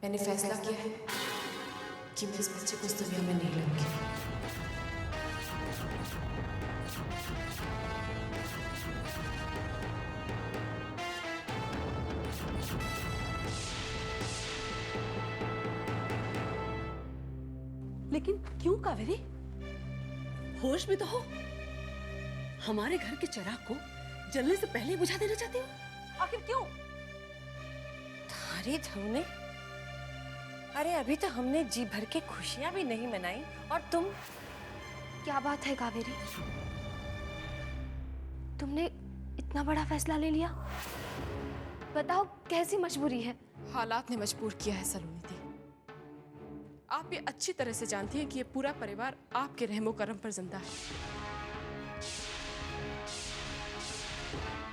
मैंने फैसला किया है कि मैं इस बच्चे को इस दुनिया में नहीं लाऊंगी। लेकिन क्यों कावेरी? होश में तो हो। हमारे घर के चिराग को जलने से पहले बुझा देना चाहते हो? आखिर क्यों? अरे धवने, अरे अभी तो हमने जी भर के खुशियां भी नहीं मनाई और तुम। क्या बात है कावेरी, तुमने इतना बड़ा फैसला ले लिया? बताओ कैसी मजबूरी है? हालात ने मजबूर किया है सलोनी दी। आप ये अच्छी तरह से जानती हैं कि ये पूरा परिवार आपके रहमो करम पर जिंदा है।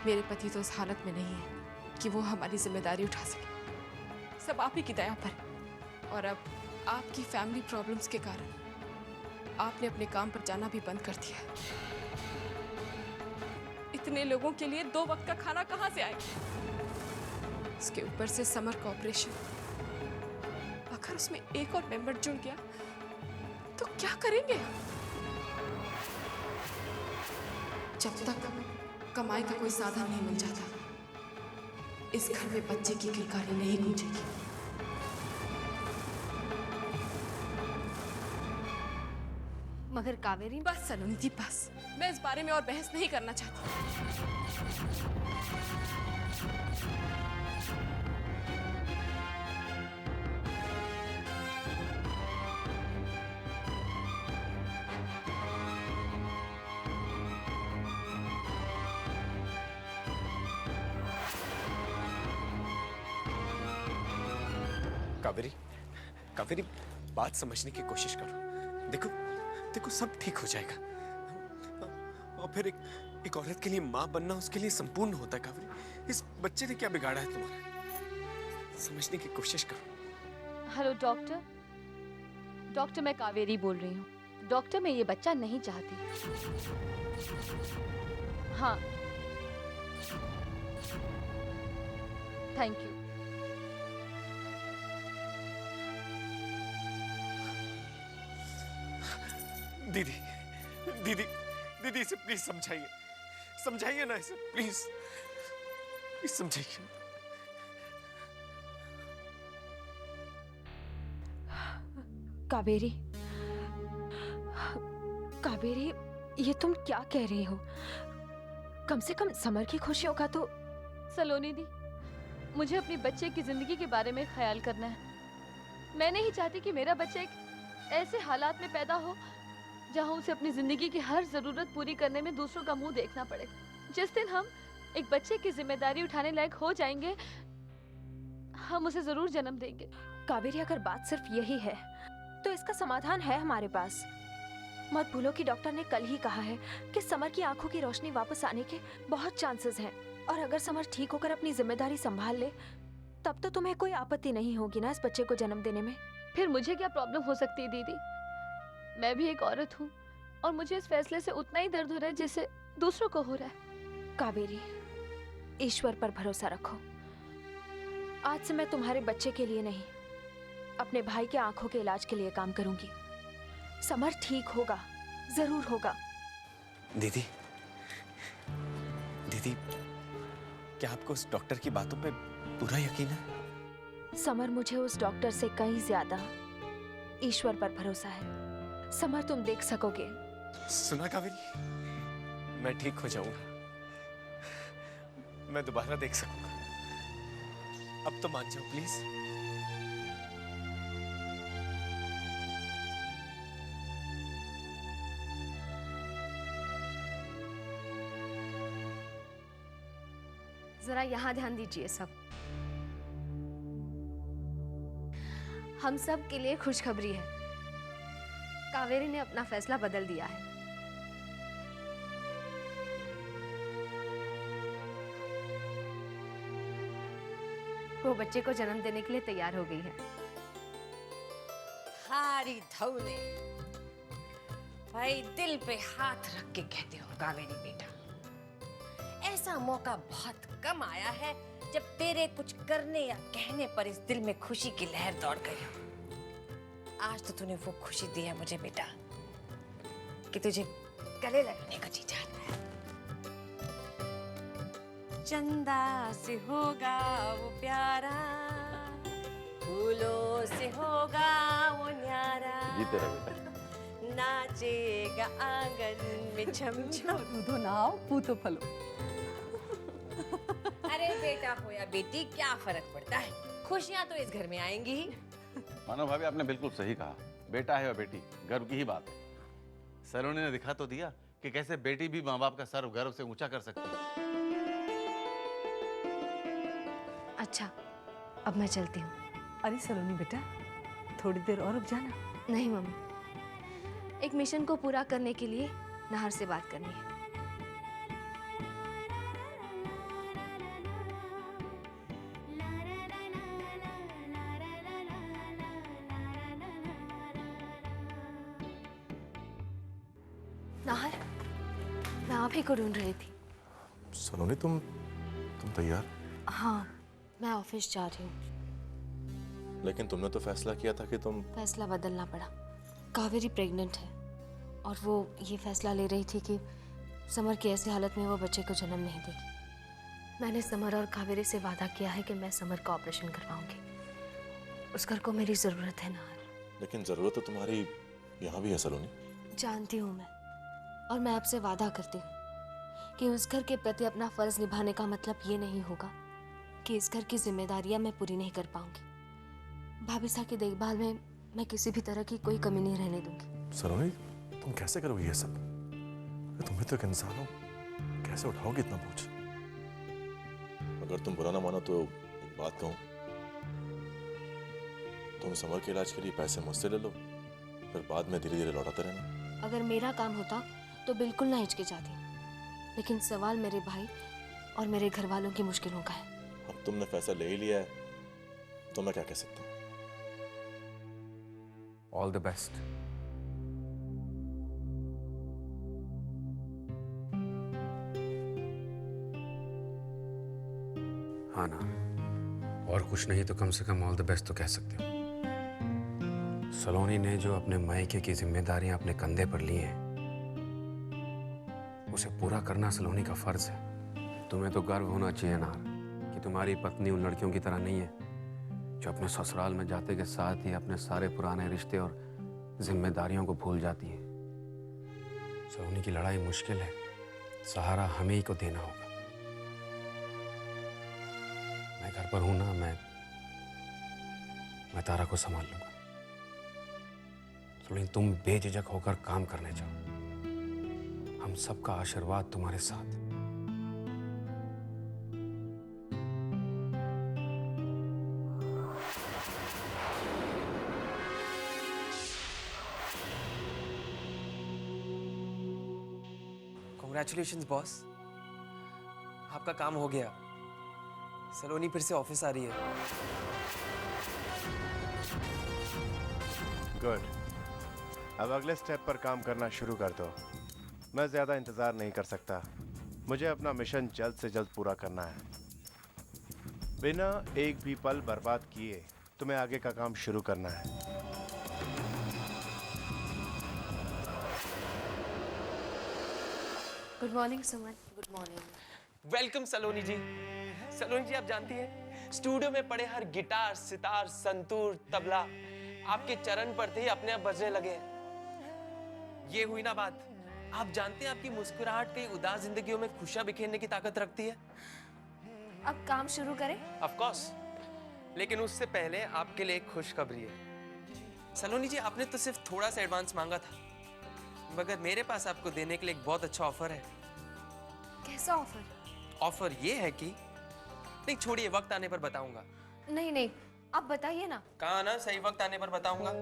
मेरे पति तो इस हालत में नहीं है कि वो हमारी जिम्मेदारी उठा सके। सब आप ही की दया पर है। और अब आपकी फैमिली प्रॉब्लम्स के कारण आपने अपने काम पर जाना भी बंद कर दिया है। इतने लोगों के लिए 2 वक्त का खाना कहां से आएगा? इसके ऊपर से समर का ऑपरेशन, अगर उसमें एक और मेंबर जुड़ गया तो क्या करेंगे? जब तक कमाई का कोई साधन नहीं मिल जाता, इस घर में बच्चे की किलकारी नहीं गूंजेगी। मगर कावेरी, बस सलोनी दी, बस। मैं इस बारे में और बहस नहीं करना चाहती। कावेरी, कावेरी, बात समझने की कोशिश करो। देखो देखो, सब ठीक हो जाएगा। और फिर एक औरत के लिए माँ बनना उसके लिए संपूर्ण होता है। कावेरी, इस बच्चे ने क्या बिगाड़ा है तुम्हारा? समझने की कोशिश करो। Hello doctor. डॉक्टर, मैं कावेरी बोल रही हूँ। डॉक्टर, मैं ये बच्चा नहीं चाहती। हाँ, थैंक यू। दीदी, दीदी, दीदी, इसे प्लीज समझाइए। समझाइए ना इसे, प्लीज प्लीज समझाइए। कावेरी, कावेरी, ये तुम क्या कह रही हो? कम से कम समर की खुशियों का तो। सलोनी दी, मुझे अपने बच्चे की जिंदगी के बारे में ख्याल करना है। मैं नहीं चाहती कि मेरा बच्चा एक ऐसे हालात में पैदा हो जहां उसे अपनी जिंदगी की हर जरूरत पूरी करने में दूसरों का मुंह देखना पड़े। जिस दिन हम एक बच्चे की जिम्मेदारी उठाने लायक हो जाएंगे, हम उसे जरूर जन्म देंगे। कावेरी, अगर बात सिर्फ यही है तो इसका समाधान है हमारे पास। मत भूलो कि डॉक्टर ने कल ही कहा है कि समर की आंखों की रोशनी वापस आने के बहुत चांसेस हैं, और अगर समर ठीक होकर अपनी जिम्मेदारी संभाल ले तब तो तुम्हें कोई आपत्ति नहीं होगी ना इस बच्चे को जन्म देने में। फिर मुझे क्या प्रॉब्लम हो सकती है दीदी? मैं भी एक औरत हूँ और मुझे इस फैसले से उतना ही दर्द हो रहा है जैसे दूसरों को हो रहा है। कावेरी, ईश्वर पर भरोसा रखो। आज से मैं तुम्हारे बच्चे के लिए नहीं, अपने भाई के आंखों के इलाज के लिए काम करूंगी। समर ठीक होगा, जरूर होगा। दीदी, दीदी, क्या आपको उस डॉक्टर की बातों पे पूरा यकीन है? समर, मुझे उस डॉक्टर से कहीं ज्यादा ईश्वर पर भरोसा है। समर, तुम देख सकोगे। सुना कावेरी, मैं ठीक हो जाऊंगा, मैं दोबारा देख सकूंगा। अब तो मान जाओ प्लीज। जरा यहाँ ध्यान दीजिए सब। हम सब के लिए खुशखबरी है, कावेरी ने अपना फैसला बदल दिया है। वो बच्चे को जन्म देने के लिए तैयार हो गई है। हारी धवने, भाई दिल पे हाथ रख के कहते हो कावेरी बेटा, ऐसा मौका बहुत कम आया है जब तेरे कुछ करने या कहने पर इस दिल में खुशी की लहर दौड़ गई हो। आज तो तूने वो खुशी दी है मुझे बेटा कि तुझे गले लगने का जी चाहता है। चंदा से होगा वो प्यारा, फूलों से होगा वो न्यारा, तेरा बेटा नाचेगा आंगन में छम छम। दूधो नाव पूतो फलो। अरे बेटा हो या बेटी क्या फर्क पड़ता है, खुशियां तो इस घर में आएंगी ही। मानो भाभी आपने बिल्कुल सही कहा, बेटा है और बेटी गर्व की ही बात है। सलोनी ने दिखा तो दिया कि कैसे बेटी भी माँ बाप का सर गर्व से ऊंचा कर सकती है। अच्छा, अब मैं चलती हूँ। अरे सलोनी बेटा, थोड़ी देर और रुक जाना। नहीं मम्मी, एक मिशन को पूरा करने के लिए नाहर से बात करनी है। नाहर, मैं आप ही को ढूंढ रही थी। सलोनी तुम तैयार? हाँ, मैं ऑफिस जा रही हूँ। लेकिन तुमने तो फैसला किया था कि तुम। फैसला बदलना पड़ा। कावेरी प्रेग्नेंट है और वो ये फैसला ले रही थी कि समर की ऐसी हालत में वो बच्चे को जन्म नहीं देगी। मैंने समर और कावेरी से वादा किया है कि मैं समर का ऑपरेशन करवाऊंगी। उस घर को मेरी ज़रूरत है नाहर। लेकिन जरूरत तो तुम्हारी यहाँ भी है सलोनी। जानती हूँ मैं, और मैं आपसे वादा करती हूँ कि उस घर के प्रति अपना फर्ज निभाने का मतलब ये नहीं होगा कि इस घर की जिम्मेदारियाँ मैं पूरी नहीं कर पाऊंगी। भाभी साहब की देखभाल में मैं किसी भी तरह की कोई कमी नहीं रहने दूंगी। सलोनी तुम कैसे करोगी ये सब? तुम्हें तो एक इंसान हो, कैसे उठाओगी इतना बोझ? अगर तुम बुरा ना मानो तो एक बात कहूं, तुम समर के इलाज के लिए पैसे मुझसे ले लो, फिर बाद में धीरे धीरे लौटाते रहना। अगर मेरा काम होता तो बिल्कुल ना हिचकिचाती, लेकिन सवाल मेरे भाई और मेरे घर वालों की मुश्किलों का है। अब तुमने फैसला ले ही लिया है तो मैं क्या कह सकता हूँ। All the best. हाँ ना, और कुछ नहीं तो कम से कम ऑल द बेस्ट तो कह सकते हो। सलोनी ने जो अपने मायके की जिम्मेदारियां अपने कंधे पर ली हैं, उसे पूरा करना सलोनी का फर्ज है। तुम्हें तो गर्व होना चाहिए नार कि तुम्हारी पत्नी उन लड़कियों की तरह नहीं है जो अपने ससुराल में जाते के साथ ही अपने सारे पुराने रिश्ते और जिम्मेदारियों को भूल जाती हैं। सलोनी की लड़ाई मुश्किल है, सहारा हमें ही को देना होगा। मैं घर पर हूं ना, मैं तारा को संभाल लूंगा। सलोनी तुम बेझिझक होकर काम करने जाओ, हम सबका आशीर्वाद तुम्हारे साथ। Congratulations बॉस, आपका काम हो गया। सलोनी फिर से ऑफिस आ रही है। गुड, अब अगले स्टेप पर काम करना शुरू कर दो। मैं ज़्यादा इंतज़ार नहीं कर सकता, मुझे अपना मिशन जल्द से जल्द पूरा करना है। बिना एक भी पल बर्बाद किए तुम्हें आगे का काम शुरू करना है। Good morning Suman. Good morning. Welcome Saloni ji. Saloni ji, आप जानती हैं स्टूडियो में पड़े हर गिटार, सितार, संतूर, तबला आपके चरण पर थे अपने आप बजने लगे हैं। ये हुई ना बात। आप जानते हैं आपकी मुस्कुराहट कई उदास जिंदगियों में खुशियां बिखेरने की ताकत रखती है। अब काम शुरू करें? ऑफ कोर्स, लेकिन उससे पहले आपके लिए एक खुशखबरी है। सलोनी जी, आपने तो सिर्फ थोड़ा सा एडवांस मांगा था, मगर मेरे पास आपको देने के लिए एक बहुत अच्छा ऑफर है। कैसा ऑफर? ऑफर ये है कि नहीं, छोड़िए, वक्त आने पर बताऊंगा। नहीं नहीं, आप बताइए ना। कहा ना, सही वक्त आने पर बताऊंगा।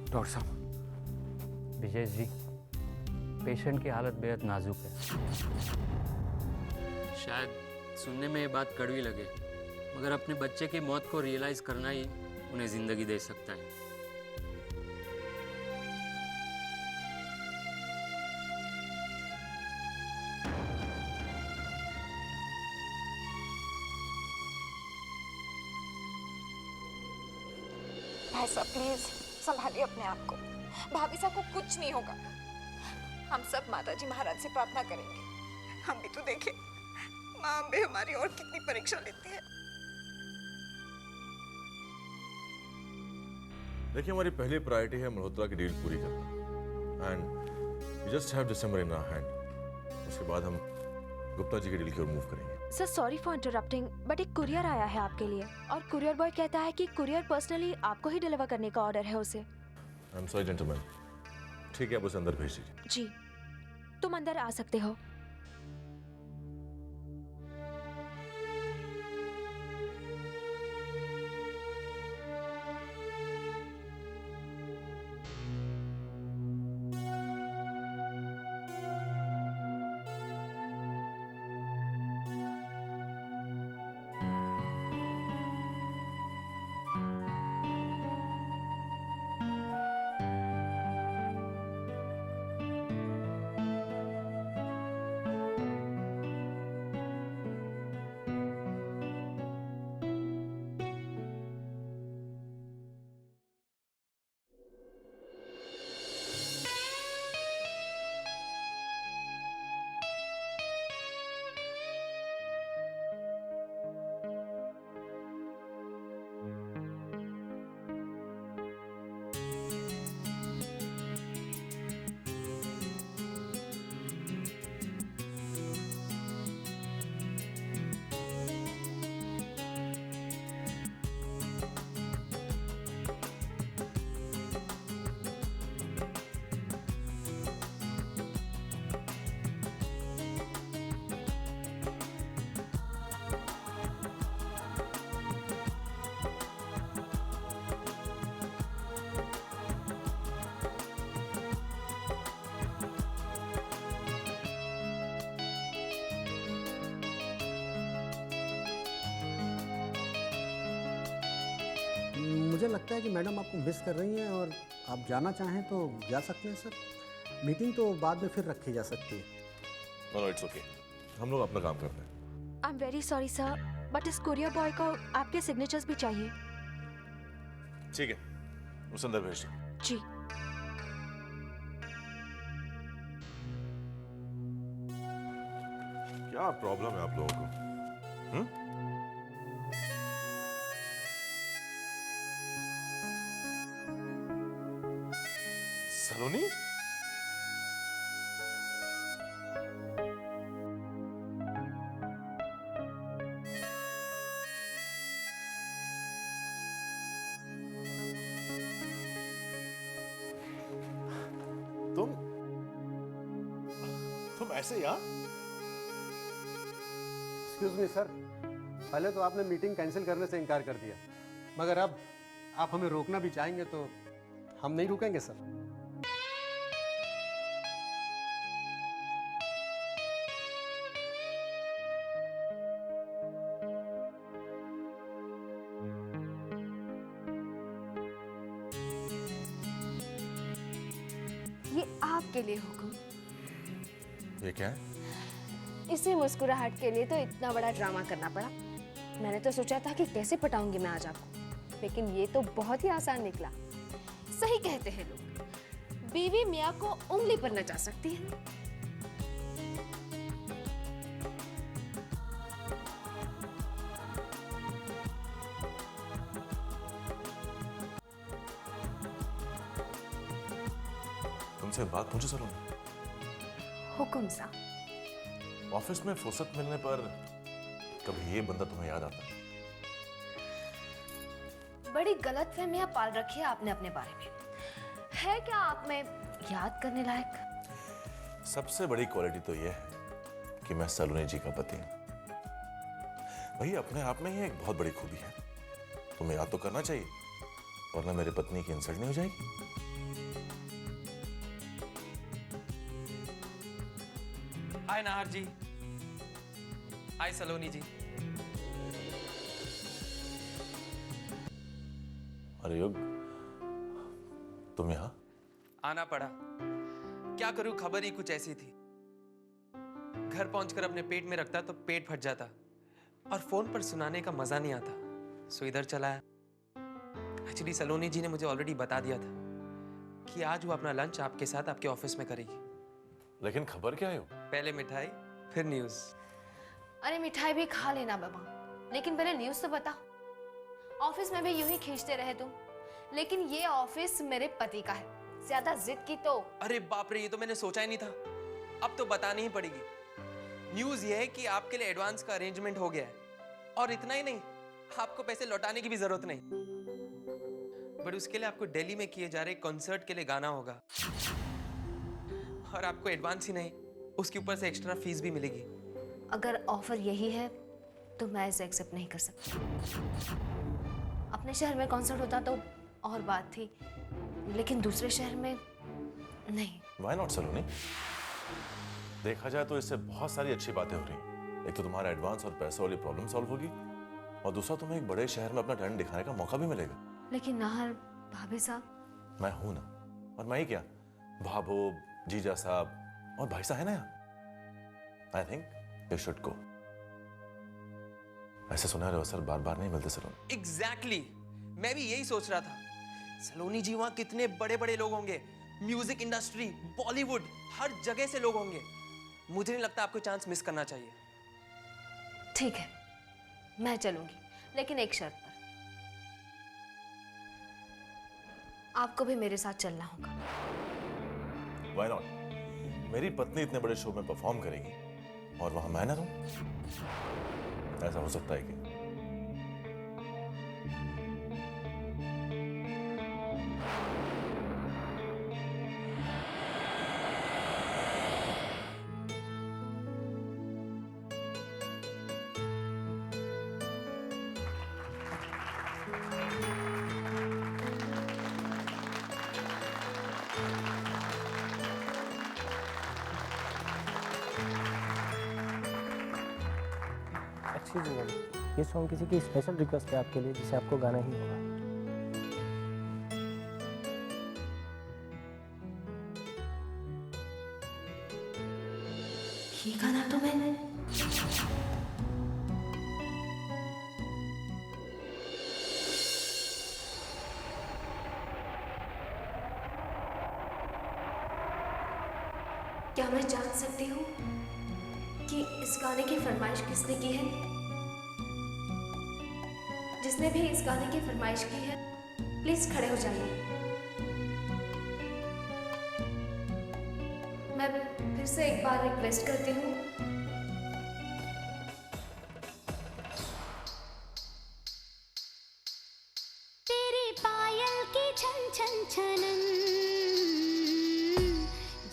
डॉक्टर साहब। विजय जी, पेशेंट की हालत बेहद नाजुक है। शायद सुनने में ये बात कड़वी लगे, मगर अपने बच्चे की मौत को रियलाइज करना ही उन्हें जिंदगी दे सकता है। भाई साहब प्लीज संभालिए अपने आप को। भाभी साहब को कुछ नहीं होगा। हम सब माताजी महाराज से प्रार्थना करेंगे। हम भी तो देखें माँ अम्बे हमारी और कितनी परीक्षा लेती है। देखिए, हमारी पहली प्रायोरिटी है मल्होत्रा की डील पूरी करना and we just have December in our hand. उसके बाद हम गुप्ता जी की डील की ओर मूव करेंगे। Sir sorry for interrupting, but एक कुरियर आया है आपके लिए और कुरियर बॉय कहता है कि कुरियर पर्सनली आपको ही डिलीवर करने का ऑर्डर है उसे। I am sorry gentleman. ठीक है, आप उसे अंदर भेज दीजिए। जी, तुम अंदर आ सकते हो। मुझे लगता है कि मैडम आपको मिस कर रही हैं और आप जाना चाहें तो जा सकते हैं सर। मीटिंग तो बाद में फिर रखी जा सकती है। नो इट्स ओके, हम लोग अपना काम करते हैं। I am very sorry sir, but इस कुरियर बॉय को आपके सिग्नेचर्स भी चाहिए। ठीक है, उसे अंदर भेज दो। जी। क्या प्रॉब्लम है आप लोगों को? सलोनी? तुम ऐसे यहाँ? एक्सक्यूज मी सर, पहले तो आपने मीटिंग कैंसिल करने से इनकार कर दिया, मगर अब आप हमें रोकना भी चाहेंगे तो हम नहीं रुकेंगे सर। ये आपके लिए हुक्म। ये क्या है? इसी मुस्कुराहट के लिए तो इतना बड़ा ड्रामा करना पड़ा। मैंने तो सोचा था कि कैसे पटाऊंगी मैं आज आपको, लेकिन ये तो बहुत ही आसान निकला। सही कहते हैं लोग, बीवी मियाँ को उंगली पर नचा सकती है। तुमसे बात पूछो सलोनी। हुक्म सा। ऑफिस में फुर्सत मिलने पर कभी ये बंदा तुम्हें याद आता है? बड़ी गलतफहमियां पाल रखी है आपने अपने बारे में। है क्या आप में याद करने लायक? सबसे बड़ी क्वालिटी तो यह है कि मैं सलोनी जी का पति हूं। वही अपने आप में ही एक बहुत बड़ी खूबी है। तुम्हें याद तो करना चाहिए, वरना मेरी पत्नी की इंसल्ट नहीं हो जाएगी। हाय नाहर जी। हाय सलोनी जी। अरे युग, तुम यहाँ? आना पड़ा। क्या करूं, खबर ही कुछ ऐसी थी। घर पहुंचकर अपने पेट में रखता तो पेट फट जाता और फोन पर सुनाने का मजा नहीं आता, सो इधर चला आया। एक्चुअली सलोनी जी ने मुझे ऑलरेडी बता दिया था कि आज वो अपना लंच आपके साथ आपके ऑफिस में करेगी। लेकिन खबर क्या है? पहले मिठाई फिर न्यूज़। अरे मिठाई भी खा लेना बाबा, लेकिन पहले न्यूज़ तो बताओ। ऑफिस में भी यूं ही खींचते रहे तुम, लेकिन ये ऑफिस मेरे पति का है, ज्यादा जिद की तो। अरे बाप रे, ये तो मैंने सोचा ही नहीं था। अब तो बतानी ही पड़ेगी। न्यूज़ ये है कि आपके लिए एडवांस का अरेंजमेंट हो गया है, और इतना ही नहीं, आपको पैसे लौटाने की भी जरूरत नहीं, बट उसके लिए आपको दिल्ली में किए जा रहे कॉन्सर्ट के लिए गाना होगा, और आपको एडवांस ही नहीं, उसके ऊपर से एक्स्ट्रा फीस भी मिलेगी। अगर ऑफर यही है तो मैं इसे एक्सेप्ट नहीं कर सकती। अपने शहर में कॉन्सर्ट होता तो और बात थी, लेकिन दूसरे शहर में नहीं। Why not, सलोनी? देखा जाए तो इससे बहुत सारी अच्छी बातें हो रही। एक तो तुम्हारा एडवांस और पैसे वाली प्रॉब्लम सॉल्व होगी, और दूसरा तुम्हें एक बड़े शहर में अपना टैलेंट दिखाने का मौका भी मिलेगा। लेकिन नाहर भाभी साहब। मैं हूं ना, और मैं ही क्या, भाभो, जीजा साहब और भाई साहब है ना यहाँ। I think you should go. ऐसे सुनहरे अवसर बार बार नहीं मिलते सलोनी। एग्जैक्टली, मैं भी यही सोच रहा था। सलोनी जी, वहां कितने बड़े बड़े लोग होंगे, म्यूजिक इंडस्ट्री, बॉलीवुड, हर जगह से लोग होंगे। मुझे नहीं लगता आपको चांस मिस करना चाहिए। ठीक है, मैं चलूंगी, लेकिन एक शर्त पर। आपको भी मेरे साथ चलना होगा। Why not? मेरी पत्नी इतने बड़े शो में परफॉर्म करेगी और वहां मैं ना रहूं? ऐसा हो सकता है कि? एक्सक्यूज मी मैम, ये सॉन्ग किसी की स्पेशल रिक्वेस्ट है आपके लिए, जिसे आपको गाना ही होगा। ये गाना तो मैंने क्या मैं जान सकती हूँ कि इस गाने की फरमाइश किसने की है? जिसने भी इस गाने की फरमाइश की है, प्लीज खड़े हो जाइए। मैं फिर से एक बार रिक्वेस्ट करती हूँ। तेरे पायल की छन छन छनन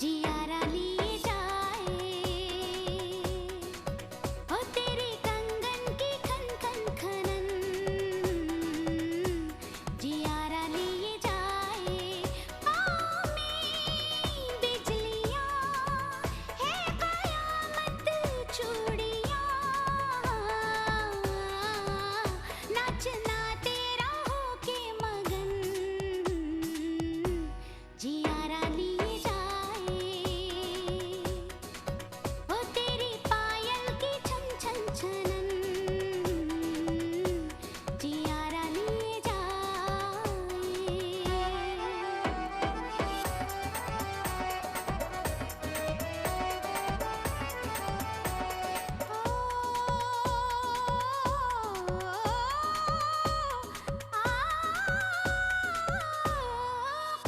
जियारा लिए जाए, ओ तेरे कंगन की खन खन खनन जियारा लिए जाए। पाँव में बिजलियाँ है कयामत चूड़ियाँ, नाचना तेरा होके मगन जियारा लिए जाए, ओ तेरी पायल की छन छन छनन जियारा लिए जाए।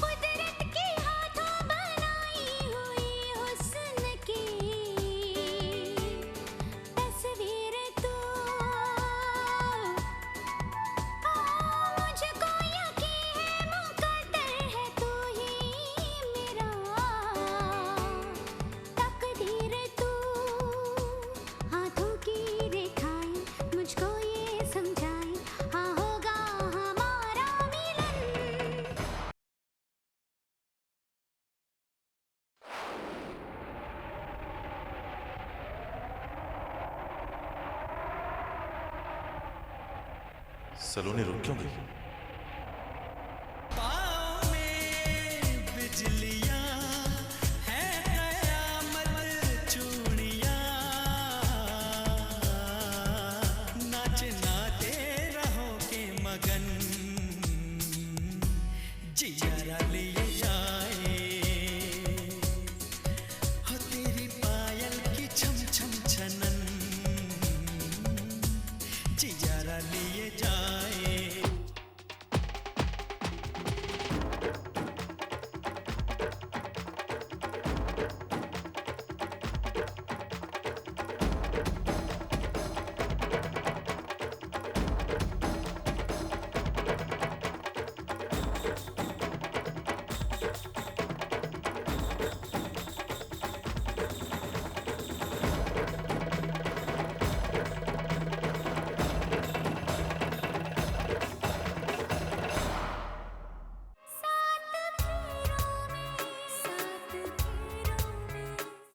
कुदरत के हाथों बनाई हुई हुस्न की तस्वीर तू, मुझको यकीन है मुकद्दर है तू ही मेरा, तकदीर तू, हाथों की रेखाएं मुझको ये समझाएं, हाँ होगा हमारा मिलन। सलोनी रुक क्यों गई?